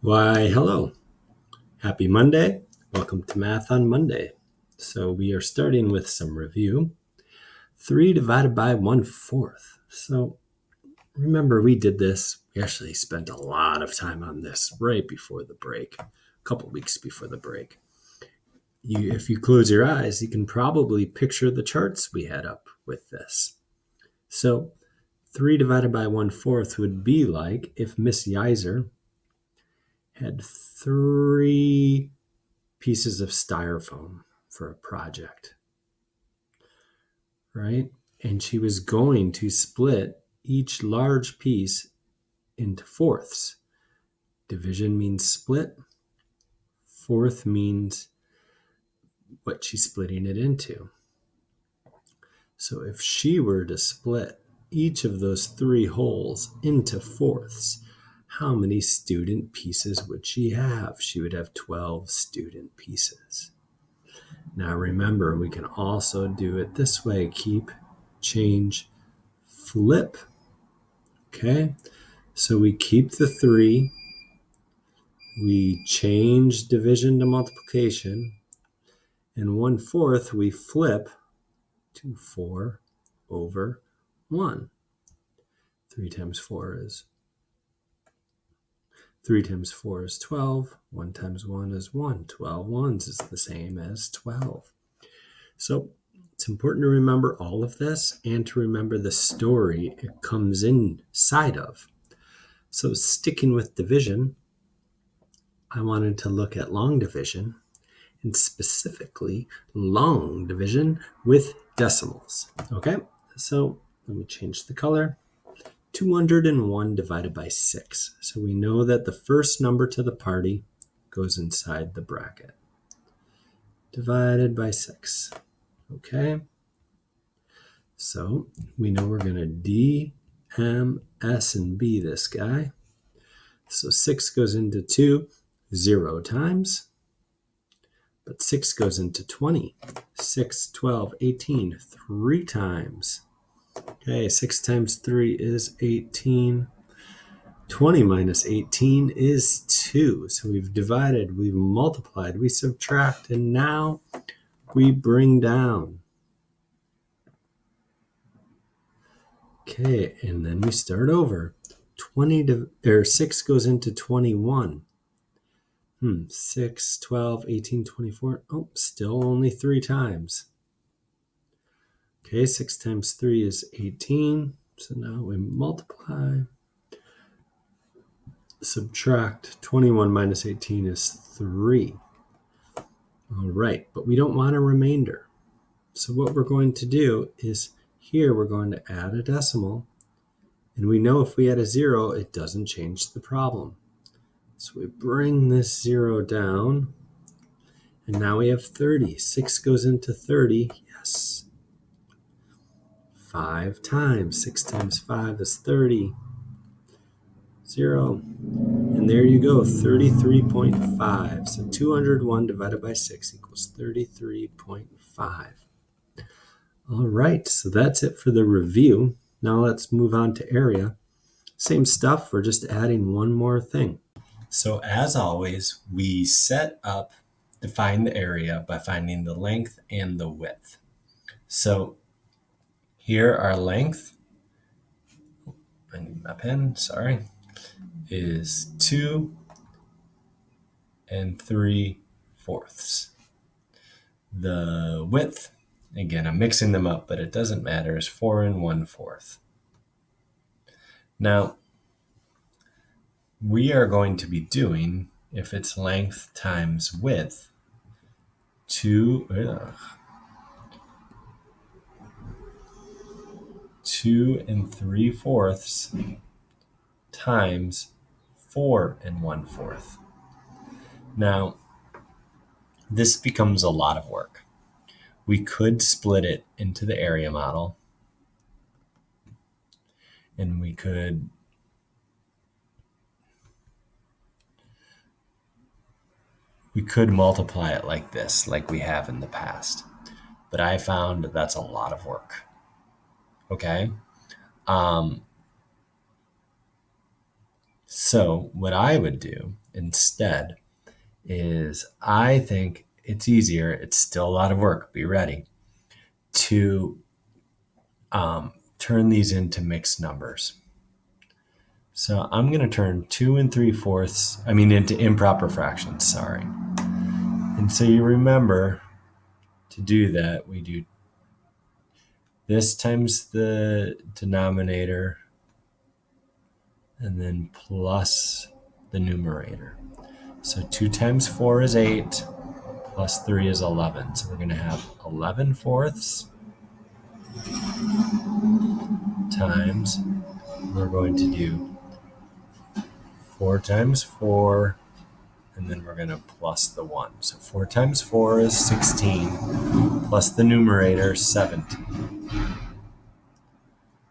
Why, hello. Happy Monday. Welcome to Math on Monday. So we are starting with some review. 3 divided by 1/4. So remember we did this. We actually spent a lot of time on this right before the break, a couple weeks before the break. If you close your eyes, you can probably picture the charts we had up with this. So 3 divided by 1/4 would be like if Miss Yiser had 3 pieces of styrofoam for a project, right? And she was going to split each large piece into fourths. Division means split. Fourth means what she's splitting it into. So if she were to split each of those 3 wholes into fourths, how many student pieces would she have? She would have 12 student pieces. Now remember, we can also do it this way. Keep, change, flip. Okay, so we keep the 3. We change division to multiplication. And 1/4 we flip to 4 over 1. 3 times 4 is 12. 1 times 1 is 1. 12 ones is the same as 12. So it's important to remember all of this and to remember the story it comes inside of. So sticking with division, I wanted to look at long division, and specifically long division with decimals. Okay, so let me change the color. 201 divided by 6. So we know that the first number to the party goes inside the bracket. Divided by 6. Okay, so we know we're going to D, M, S, and B this guy. So 6 goes into 2 0 times. But 6 goes into 20. 6, 12, 18, 3 times. Okay, 6 times 3 is 18. 20 minus 18 is 2. So we've divided, we've multiplied, we subtract, and now we bring down. Okay, and then we start over. 6 goes into 21. 6, 12, 18, 24. Oh, still only 3 times. Okay, 6 times 3 is 18. So now we multiply. Subtract. 21 minus 18 is 3. All right, but we don't want a remainder. So what we're going to do is here we're going to add a decimal. And we know if we add a 0, it doesn't change the problem. So we bring this 0 down. And now we have 30. 6 goes into 30. Yes. 5 times. 6 times 5 is 30. 0. And there you go, 33.5. So 201 divided by 6 equals 33.5. All right, so that's it for the review. Now let's move on to area. Same stuff, we're just adding one more thing. So as always, we define the area by finding the length and the width. So here our length, I need my pen, sorry, is 2 3/4. The width, again, I'm mixing them up, but it doesn't matter, is 4 1/4. Now, we are going to be doing, if it's length times width, 2 3/4 times 4 1/4. Now, this becomes a lot of work. We could split it into the area model, and we could multiply it like this, like we have in the past. But I found that's a lot of work. Okay? So what I would do instead is I think it's easier. It's still a lot of work. Be ready to turn these into mixed numbers. So I'm going to turn 2 3/4, into improper fractions, sorry. And so you remember to do that, we do this times the denominator and then plus the numerator. So 2 times 4 is 8, plus 3 is 11. So we're going to have 11/4 times, we're going to do 4 times 4, and then we're going to plus the 1. So 4 times 4 is 16, plus the numerator, 17.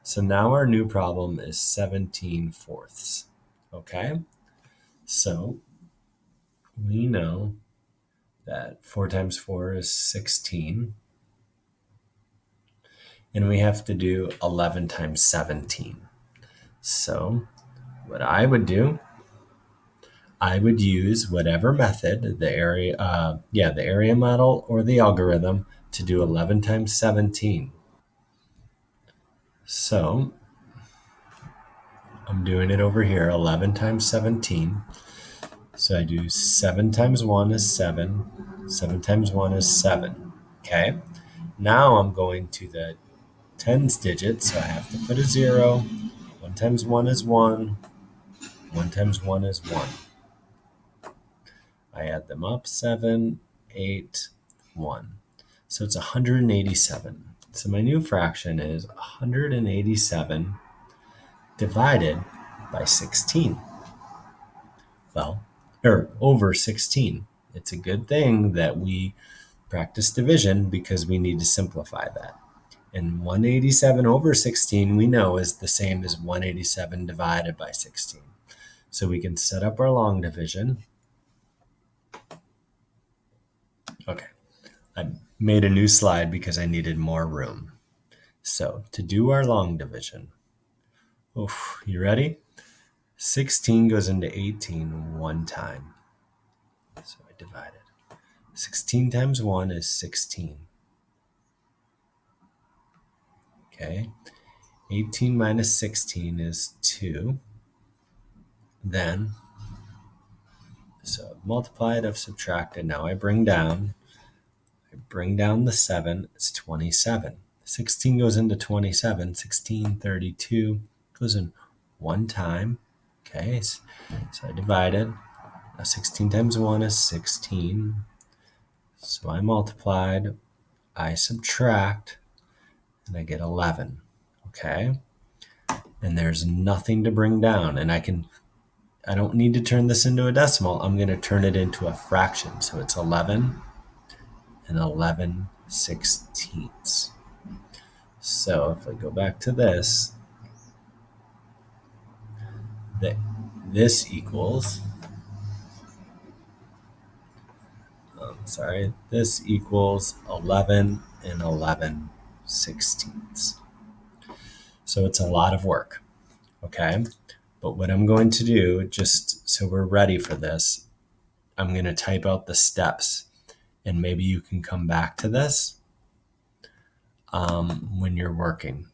So now our new problem is 17/4. Okay? So we know that 4 times 4 is 16. And we have to do 11 times 17. So what I would do, I would use whatever method, the area model or the algorithm to do 11 times 17. So I'm doing it over here, 11 times 17. So I do 7 times 1 is 7. 7 times 1 is 7. Okay. Now I'm going to the tens digit, so I have to put a 0. 1 times 1 is 1. 1 times 1 is 1. I add them up, 7, 8, 1. So it's 187. So my new fraction is 187 divided by 16. Well, or over 16. It's a good thing that we practice division because we need to simplify that. And 187 over 16 we know is the same as 187 divided by 16. So we can set up our long division. Okay, I made a new slide because I needed more room. So to do our long division, you ready? 16 goes into 18 one time. So I divide it. 16 times 1 is 16. Okay, 18 minus 16 is 2. Then, so I've multiplied, I've subtracted. Now I bring down the 7, it's 27. 16 goes into 27, 16, 32, goes in one time. Okay, so I divided. Now 16 times 1 is 16. So I multiplied, I subtract, and I get 11. Okay, and there's nothing to bring down, and I don't need to turn this into a decimal. I'm going to turn it into a fraction. So it's 11 and 11/16. So if I go back to this equals, this equals 11 and 11/16. So it's a lot of work, okay? But what I'm going to do, just so we're ready for this, I'm going to type out the steps, and maybe you can come back to this when you're working.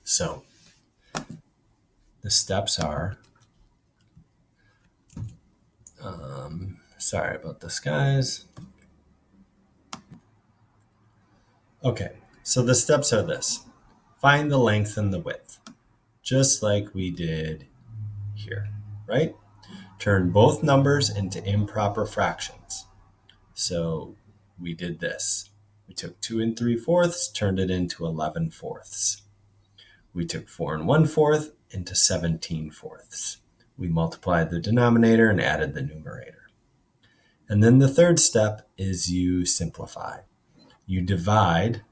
So the steps are, sorry about this, guys. Okay, so the steps are this. Find the length and the width, just like we did here, right? Turn both numbers into improper fractions. So we did this. We took 2 3/4, turned it into 11/4. We took 4 1/4 into 17/4. We multiplied the denominator and added the numerator. And then the third step is you simplify. You divide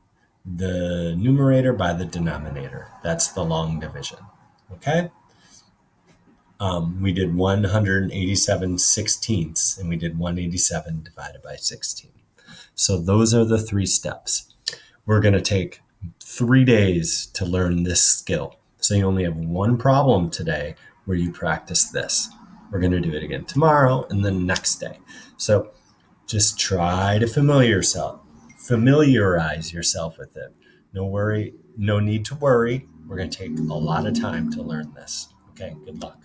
the numerator by the denominator. That's the long division. Okay? We did 187/16, and we did 187 divided by 16. So those are the 3 steps. We're going to take 3 days to learn this skill. So you only have one problem today where you practice this. We're going to do it again tomorrow and the next day. So just try to familiarize yourself with it. No need to worry. We're going to take a lot of time to learn this. Okay, good luck.